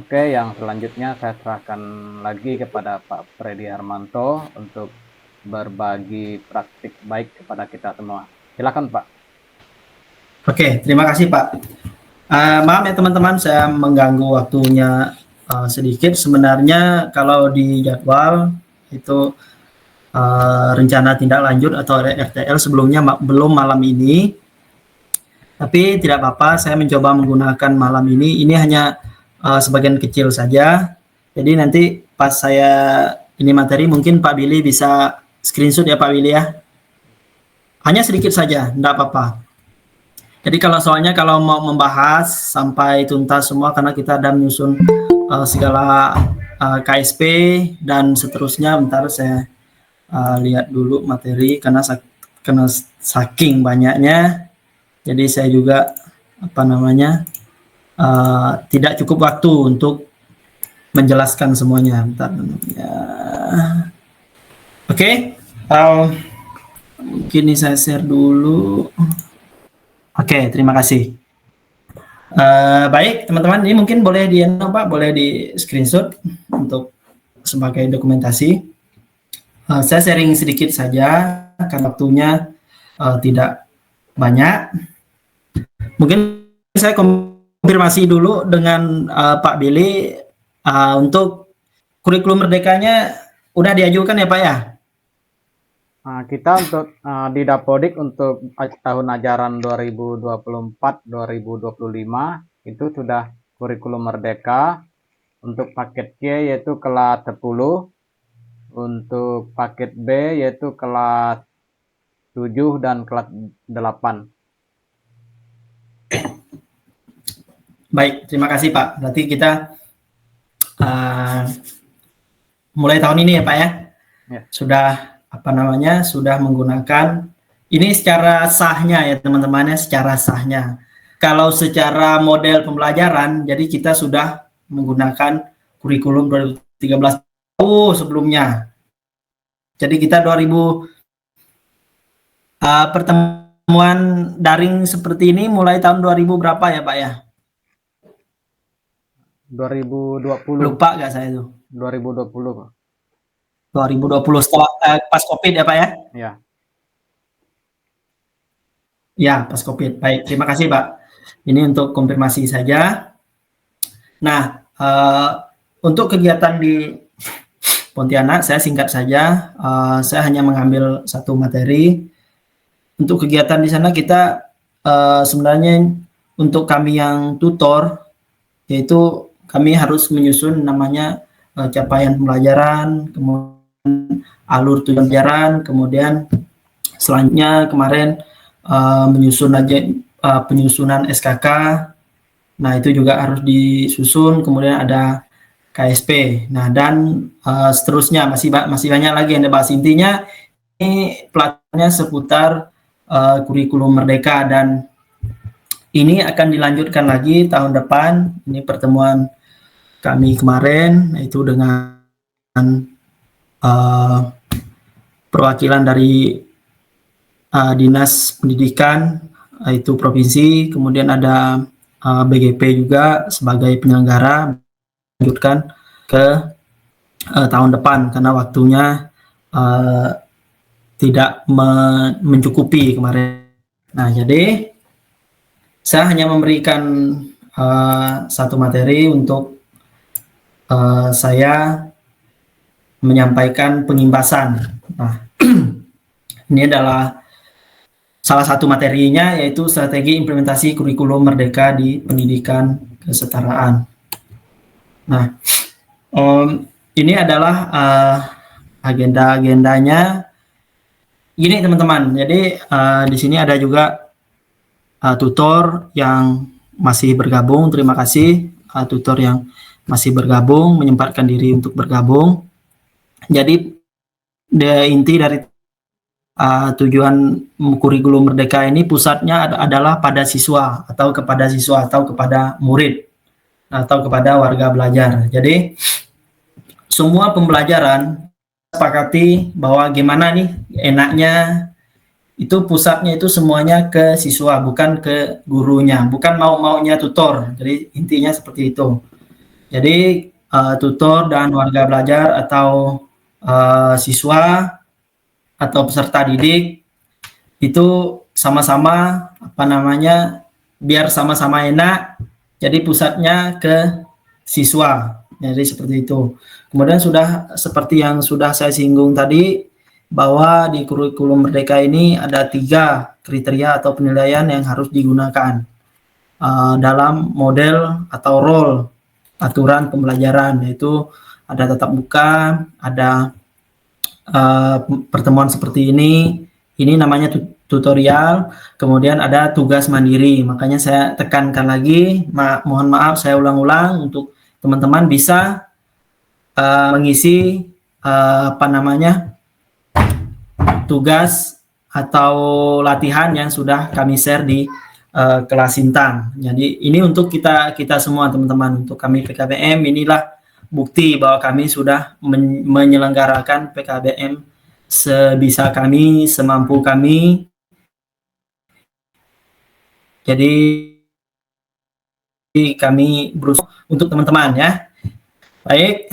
Oke, yang selanjutnya saya serahkan lagi kepada Pak Freddy Harmanto untuk berbagi praktik baik kepada kita semua. Silakan Pak. Oke, terima kasih Pak. Maaf ya teman-teman, saya mengganggu waktunya sedikit. Sebenarnya kalau di jadwal itu rencana tindak lanjut atau RTL sebelumnya belum malam ini, tapi tidak apa-apa. Saya mencoba menggunakan malam ini. Ini hanya sebagian kecil saja. Jadi nanti pas saya ini materi, mungkin Pak Billy bisa screenshot ya Pak Billy ya. Hanya sedikit saja, tidak apa-apa. Jadi soalnya kalau mau membahas sampai tuntas semua karena kita ada menyusun segala KSP dan seterusnya. Bentar saya lihat dulu materi karena saking banyaknya. Jadi saya juga tidak cukup waktu untuk menjelaskan semuanya. Bentar. Ya. Oke. Mungkin ini saya share dulu. Oke, terima kasih. Baik, teman-teman, ini mungkin boleh boleh di screenshot untuk sebagai dokumentasi. Saya sharing sedikit saja karena waktunya tidak banyak. Mungkin saya konfirmasi dulu dengan Pak Billy untuk kurikulum merdekanya udah diajukan ya Pak ya? Kita untuk di Dapodik untuk tahun ajaran 2024-2025 itu sudah kurikulum merdeka. Untuk paket C yaitu kelas 10, untuk paket B yaitu kelas 7 dan kelas 8. Baik, terima kasih Pak. Berarti kita mulai tahun ini ya Pak ya? Ya. Sudah menggunakan ini secara sahnya ya teman-teman ya, secara sahnya. Kalau secara model pembelajaran, jadi kita sudah menggunakan kurikulum 2013 sebelumnya. Jadi kita 2000 pertemuan daring seperti ini mulai tahun 2000 berapa ya Pak ya? 2020. Lupa nggak saya itu? 2020 Pak. 2020 setelah pas COVID ya Pak ya? Ya. Ya, pas COVID. Baik, terima kasih Pak. Ini untuk konfirmasi saja. Nah, untuk kegiatan di Pontianak, saya singkat saja. Saya hanya mengambil satu materi. Untuk kegiatan di sana kita sebenarnya untuk kami yang tutor, yaitu kami harus menyusun namanya capaian pembelajaran, kemudian alur tujuan pelajaran, kemudian selanjutnya kemarin penyusunan SKK. Nah, itu juga harus disusun, kemudian ada KSP. Nah, dan seterusnya masih banyak lagi yang dibahas. Intinya ini pelajarannya seputar kurikulum merdeka dan ini akan dilanjutkan lagi tahun depan. Ini pertemuan kami kemarin itu dengan perwakilan dari Dinas Pendidikan itu provinsi, kemudian ada BGP juga sebagai penyelenggara, lanjutkan ke tahun depan karena waktunya tidak mencukupi kemarin. Nah, jadi saya hanya memberikan satu materi untuk saya menyampaikan pengimbasan. Nah, ini adalah salah satu materinya, yaitu strategi implementasi kurikulum merdeka di pendidikan kesetaraan. Nah, ini adalah agenda-agendanya. Gini teman-teman, jadi di sini ada juga tutor yang masih bergabung. Terima kasih tutor yang masih bergabung, menyempatkan diri untuk bergabung. Jadi inti dari tujuan kurikulum merdeka ini pusatnya adalah pada siswa atau kepada murid atau kepada warga belajar. Jadi semua pembelajaran sepakati bahwa gimana nih enaknya itu pusatnya itu semuanya ke siswa, bukan ke gurunya, bukan maunya tutor. Jadi intinya seperti itu. Jadi tutor dan warga belajar atau siswa atau peserta didik itu sama-sama biar sama-sama enak. Jadi pusatnya ke siswa. Jadi seperti itu. Kemudian sudah seperti yang sudah saya singgung tadi, bahwa di kurikulum Merdeka ini ada 3 kriteria atau penilaian yang harus digunakan dalam model atau role aturan pembelajaran, yaitu ada tatap muka, ada pertemuan seperti ini namanya tutorial, kemudian ada tugas mandiri. Makanya saya tekankan lagi, mohon maaf saya ulang-ulang untuk teman-teman bisa mengisi tugas atau latihan yang sudah kami share di kelas Sintang. Jadi ini untuk kita semua teman-teman, untuk kami PKBM, inilah bukti bahwa kami sudah menyelenggarakan PKBM sebisa kami, semampu kami. Jadi kami berusaha untuk teman-teman ya. Baik,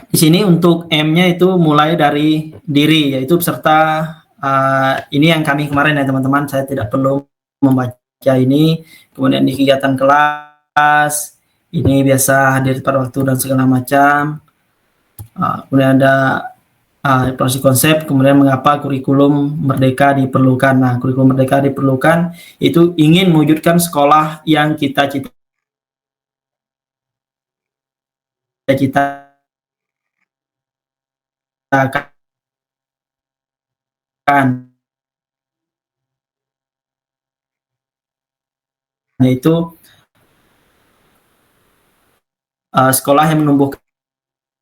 di sini untuk M-nya itu mulai dari diri, yaitu peserta. Ini yang kami kemarin ya teman-teman, saya tidak perlu membaca ini. Kemudian di kegiatan kelas, ini biasa hadir pada waktu dan segala macam. Kemudian ada evaluasi konsep, kemudian mengapa kurikulum Merdeka diperlukan. Nah, kurikulum Merdeka diperlukan itu ingin mewujudkan sekolah yang kita cita-citakan. Yaitu sekolah yang menumbuhkan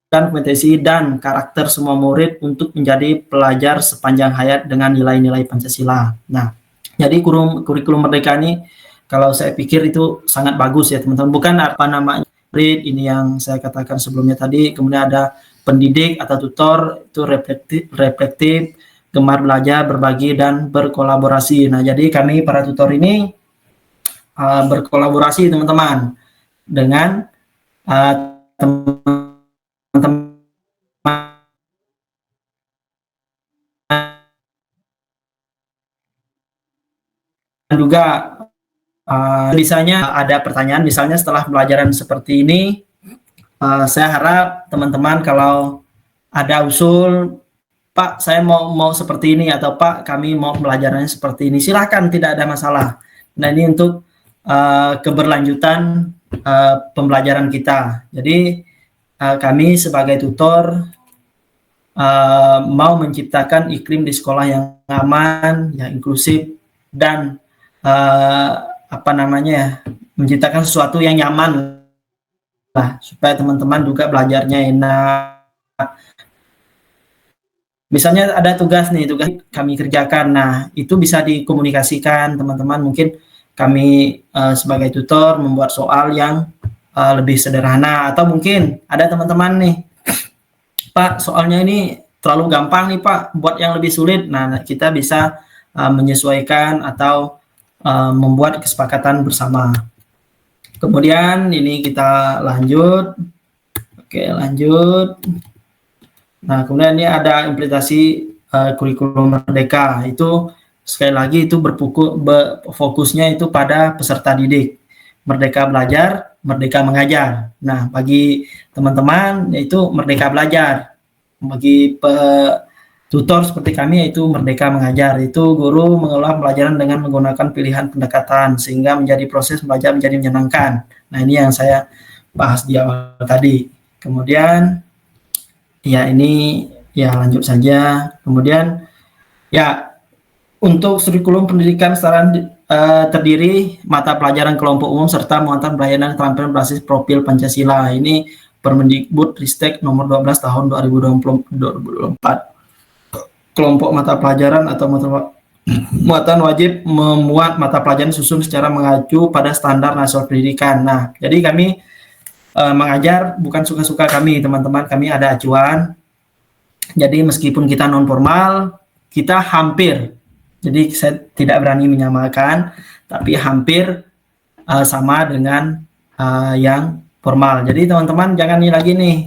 kompetensi dan karakter semua murid untuk menjadi pelajar sepanjang hayat dengan nilai-nilai Pancasila. Nah, jadi kurikulum Merdeka ini kalau saya pikir itu sangat bagus ya teman-teman. Bukan ini yang saya katakan sebelumnya tadi. Kemudian ada pendidik atau tutor, itu reflektif, gemar belajar, berbagi, dan berkolaborasi. Nah, jadi kami para tutor ini berkolaborasi teman-teman dengan teman-teman juga misalnya ada pertanyaan, misalnya setelah pembelajaran seperti ini, saya harap teman-teman kalau ada usul, Pak saya mau seperti ini, atau Pak kami mau pembelajarannya seperti ini, silakan, tidak ada masalah. Nah, ini untuk keberlanjutan pembelajaran kita. Jadi kami sebagai tutor mau menciptakan iklim di sekolah yang aman, yang inklusif, dan menciptakan sesuatu yang nyaman lah, supaya teman-teman juga belajarnya enak. Misalnya ada tugas kami kerjakan, nah itu bisa dikomunikasikan teman-teman. Mungkin kami sebagai tutor membuat soal yang lebih sederhana, atau mungkin ada teman-teman nih, Pak soalnya ini terlalu gampang nih Pak, buat yang lebih sulit. Nah, kita bisa menyesuaikan atau membuat kesepakatan bersama. Kemudian ini kita lanjut. Oke, lanjut. Nah, kemudian ini ada implementasi kurikulum Merdeka. Itu sekali lagi itu fokusnya itu pada peserta didik. Merdeka belajar, merdeka mengajar. Nah, bagi teman-teman yaitu merdeka belajar. Bagi tutor seperti kami yaitu merdeka mengajar. Itu guru mengelola pelajaran dengan menggunakan pilihan pendekatan sehingga menjadi proses belajar menjadi menyenangkan. Nah, ini yang saya bahas di awal tadi. Kemudian ya ini ya lanjut saja. Kemudian ya untuk kurikulum pendidikan secara terdiri mata pelajaran kelompok umum serta muatan pelayanan keterampilan berbasis profil Pancasila. Ini Permendikbud Ristek nomor 12 tahun 2024. Kelompok mata pelajaran atau muatan wajib memuat mata pelajaran susun secara mengacu pada standar nasional pendidikan. Nah, jadi kami mengajar bukan suka-suka kami, teman-teman. Kami ada acuan. Jadi meskipun kita non formal, kita hampir. Jadi saya tidak berani menyamakan, tapi hampir sama dengan yang formal. Jadi teman-teman jangan nih lagi nih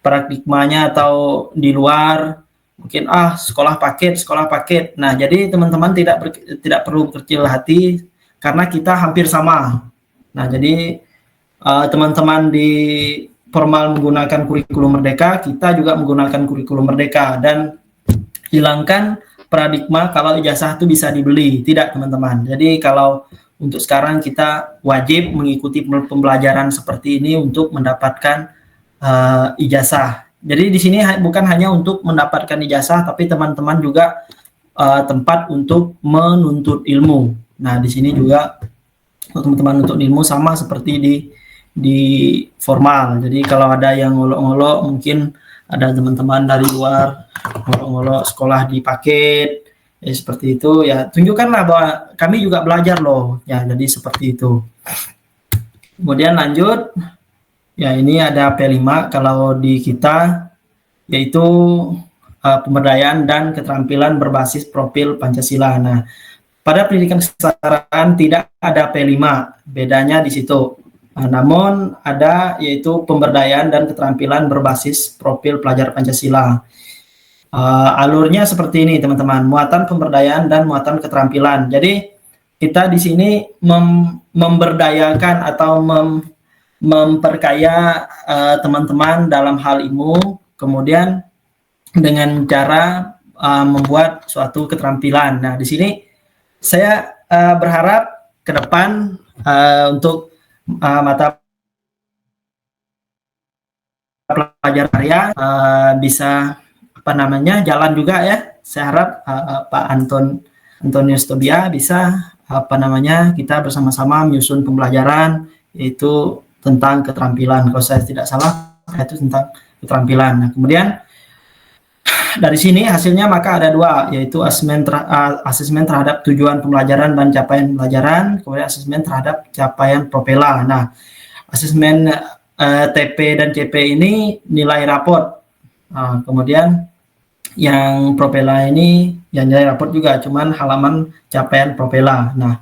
paradigmanya atau di luar mungkin sekolah paket. Nah, jadi teman-teman tidak perlu berkecil hati karena kita hampir sama. Nah, jadi teman-teman di formal menggunakan kurikulum Merdeka, kita juga menggunakan kurikulum Merdeka, dan hilangkan paradigma kalau ijazah itu bisa dibeli. Tidak, teman-teman. Jadi kalau untuk sekarang kita wajib mengikuti pembelajaran seperti ini untuk mendapatkan ijazah. Jadi di sini bukan hanya untuk mendapatkan ijazah, tapi teman-teman juga tempat untuk menuntut ilmu. Nah, di sini juga teman-teman untuk ilmu sama seperti di formal. Jadi kalau ada yang ngolok-ngolok, mungkin ada teman-teman dari luar ngolok-ngolok sekolah di paket, seperti itu ya, tunjukkanlah bahwa kami juga belajar loh ya. Jadi seperti itu. Kemudian lanjut ya, ini ada P5 kalau di kita, yaitu pemberdayaan dan keterampilan berbasis profil Pancasila. Nah, pada pendidikan kesetaraan tidak ada P5, bedanya di situ. Namun ada yaitu pemberdayaan dan keterampilan berbasis profil pelajar Pancasila. Alurnya seperti ini, teman-teman. Muatan pemberdayaan dan muatan keterampilan. Jadi kita di sini memberdayakan atau memperkaya teman-teman dalam hal ilmu, kemudian dengan cara membuat suatu keterampilan. Nah, di sini saya berharap ke depan untuk mata pelajaran karya bisa jalan juga ya. Saya harap Pak Antonius Tobia bisa kita bersama-sama menyusun pembelajaran yaitu tentang keterampilan. Kalau saya tidak salah itu tentang keterampilan. Nah, kemudian dari sini hasilnya maka ada dua, yaitu asesmen terhadap tujuan pembelajaran dan capaian pembelajaran, kemudian asesmen terhadap capaian propela. Nah, asesmen TP dan CP ini nilai raport. Kemudian yang propela ini yang nilai raport juga, cuman halaman capaian propela. Nah,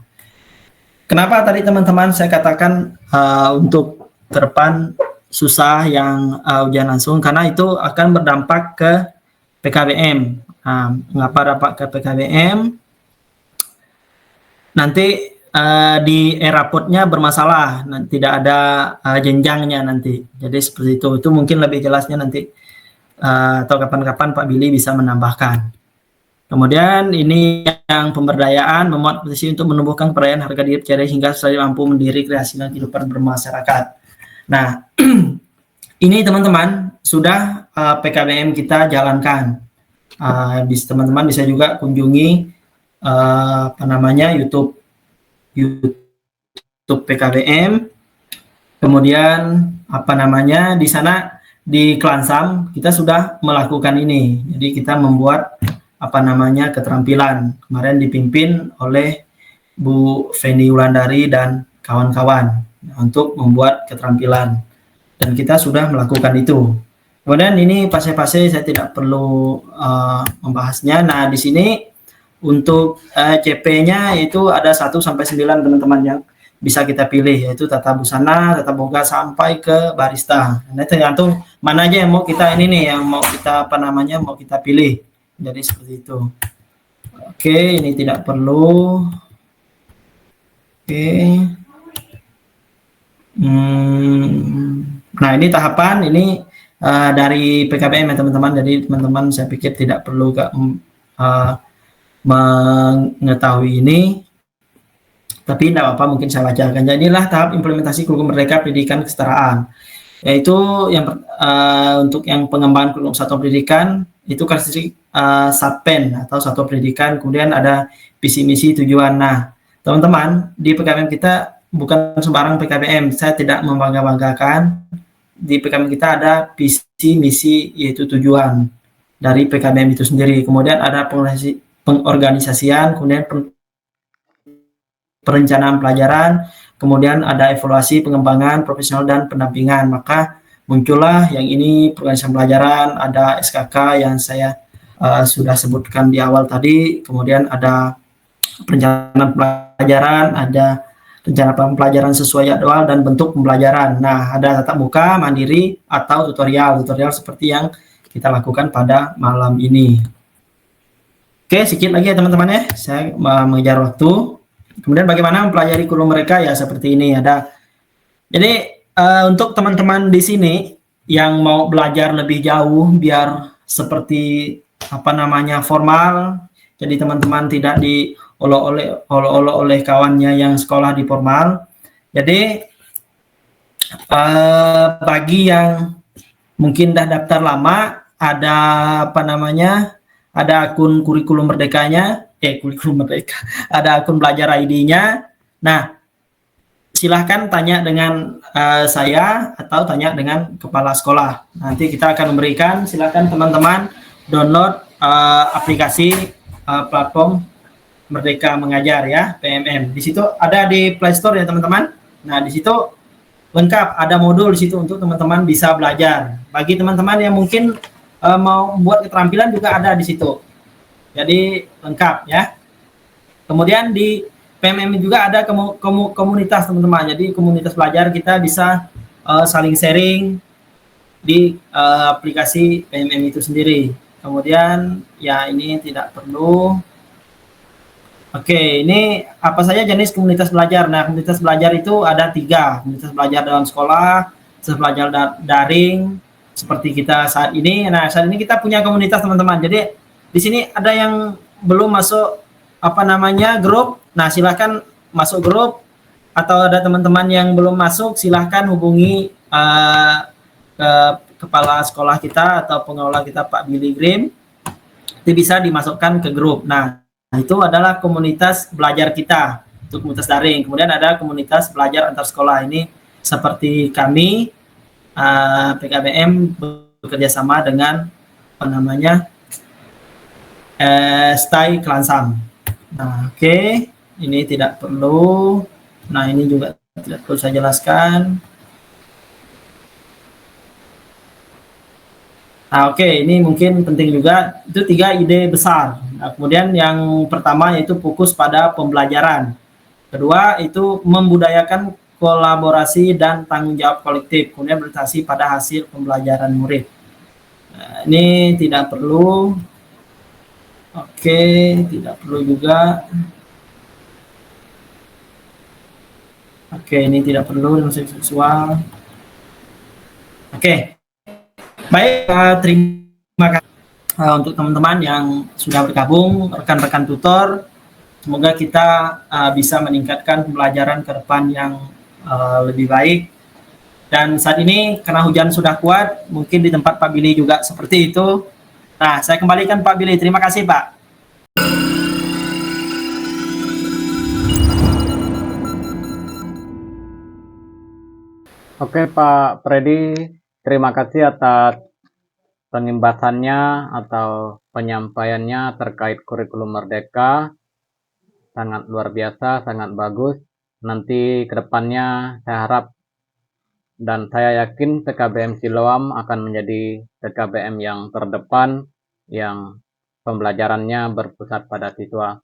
kenapa tadi teman-teman saya katakan untuk ke depan susah yang ujian langsung, karena itu akan berdampak ke PKBM. Mengapa dapat ke PKBM? Nanti di e-rapotnya bermasalah, tidak ada jenjangnya nanti. Jadi seperti itu. Itu mungkin lebih jelasnya nanti atau kapan-kapan Pak Billy bisa menambahkan. Kemudian ini yang pemberdayaan, memuat posisi untuk menumbuhkan kepercayaan harga diri cerdas hingga saya mampu mendiri kreasi dan kehidupan bermasyarakat. Nah, ini teman-teman sudah PKBM kita jalankan. Teman-teman bisa juga kunjungi YouTube PKBM. Kemudian di sana di Klansam kita sudah melakukan ini. Jadi kita membuat keterampilan. Kemarin dipimpin oleh Bu Feni Wulandari dan kawan-kawan untuk membuat keterampilan. Dan kita sudah melakukan itu. Kemudian ini pase-pase saya tidak perlu membahasnya. Nah, di sini untuk CP-nya itu ada 1 sampai 9 teman-teman yang bisa kita pilih, yaitu tata busana, tata boga sampai ke barista. Nah, tergantung mana aja yang mau kita yang mau kita mau kita pilih. Jadi seperti itu. Oke, ini tidak perlu. Oke. Nah, ini tahapan ini dari PKBM ya teman-teman. Jadi teman-teman saya pikir tidak perlu mengetahui ini. Tapi tidak apa-apa, mungkin saya bacakan. Jadilah tahap implementasi kurikulum Merdeka Pendidikan Kesetaraan. Yaitu untuk yang pengembangan kurikulum satuan pendidikan itu karakteristik SATPEN atau satuan pendidikan. Kemudian ada visi misi tujuan. Nah, teman-teman di PKBM kita bukan sembarang PKBM. Saya tidak membangga-banggakan. Di PKBM kita ada visi misi yaitu tujuan dari PKBM itu sendiri. Kemudian ada pengorganisasian, kemudian perencanaan pelajaran, kemudian ada evaluasi pengembangan profesional dan pendampingan. Maka muncullah yang ini pengorganisasian pelajaran, ada SKK yang saya sudah sebutkan di awal tadi, kemudian ada perencanaan pelajaran, ada rencana pembelajaran sesuai jadwal dan bentuk pembelajaran. Nah, ada tatap muka, mandiri, atau tutorial. Tutorial seperti yang kita lakukan pada malam ini. Oke, sedikit lagi ya teman-teman ya. Saya mengejar waktu. Kemudian bagaimana mempelajari kurikulum mereka ya seperti ini. Jadi untuk teman-teman di sini yang mau belajar lebih jauh biar seperti apa namanya formal, jadi teman-teman tidak diolok-olok oleh kawannya yang sekolah di formal. Jadi bagi yang mungkin dah daftar lama, ada apa namanya, ada akun kurikulum merdekanya, kurikulum merdeka, ada akun belajar ID-nya. Nah, silahkan tanya dengan saya atau tanya dengan kepala sekolah. Nanti kita akan memberikan, silahkan teman-teman download aplikasi platform Merdeka Mengajar ya, PMM. Di situ ada di Play Store ya teman-teman. Nah, di situ lengkap, ada modul di situ untuk teman-teman bisa belajar. Bagi teman-teman yang mungkin mau buat keterampilan juga ada di situ. Jadi lengkap ya. Kemudian di PMM juga ada komunitas teman-teman. Jadi komunitas belajar kita bisa saling sharing di aplikasi PMM itu sendiri. Kemudian ya ini tidak perlu. Oke, ini apa saja jenis komunitas belajar? Nah, komunitas belajar itu ada 3. Komunitas belajar dalam sekolah, komunitas belajar daring, seperti kita saat ini. Nah, saat ini kita punya komunitas teman-teman. Jadi di sini ada yang belum masuk apa namanya grup. Nah, silahkan masuk grup. Atau ada teman-teman yang belum masuk, silahkan hubungi ke kepala sekolah kita atau pengelola kita Pak Billy Grim. Itu bisa dimasukkan ke grup. Nah, itu adalah komunitas belajar kita untuk komunitas daring. Kemudian ada komunitas belajar antar sekolah. Ini seperti kami PKBM bekerja sama dengan apa namanya STAI Klansam. Nah, oke. Ini tidak perlu. Nah, ini juga tidak perlu saya jelaskan. Nah, oke, ini mungkin penting juga. Itu 3 ide besar. Nah, kemudian yang pertama yaitu fokus pada pembelajaran. Kedua itu membudayakan kolaborasi dan tanggung jawab kolektif. Kemudian berorientasi pada hasil pembelajaran murid. Nah, ini tidak perlu. Oke, tidak perlu juga. Oke, ini tidak perlu demonstrasi seksual. Oke. Baik, terima kasih untuk teman-teman yang sudah bergabung, rekan-rekan tutor. Semoga kita bisa meningkatkan pembelajaran ke depan yang lebih baik. Dan saat ini karena hujan sudah kuat, mungkin di tempat Pak Billy juga seperti itu. Nah, saya kembalikan Pak Billy. Terima kasih, Pak. Oke Pak Freddy, terima kasih atas penjelasannya atau penyampaiannya terkait kurikulum Merdeka. Sangat luar biasa, sangat bagus. Nanti kedepannya saya harap dan saya yakin PKBM Siloam akan menjadi PKBM yang terdepan, yang pembelajarannya berpusat pada siswa.